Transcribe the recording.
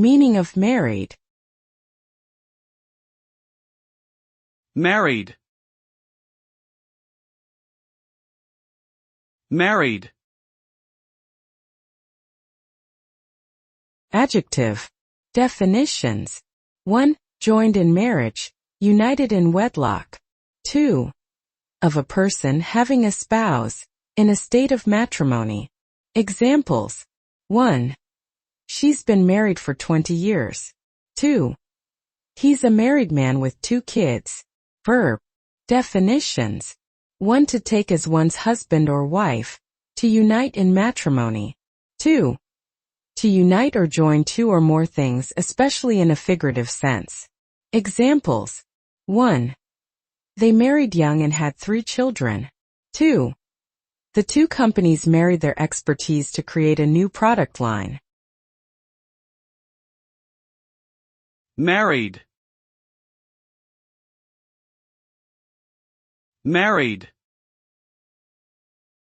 Meaning of married. Married. Married. Adjective. Definitions. 1. Joined in marriage, united in wedlock. 2. Of a person having a spouse, in a state of matrimony. Examples. 1. She's been married for 20 years. 2. He's a married man with 2 kids. Verb. Definitions. 1. To take as one's husband or wife, to unite in matrimony. 2. To unite or join 2 or more things, especially in a figurative sense. Examples. 1. They married young and had 3 children. 2. The 2 companies married their expertise to create a new product line. Married. Married.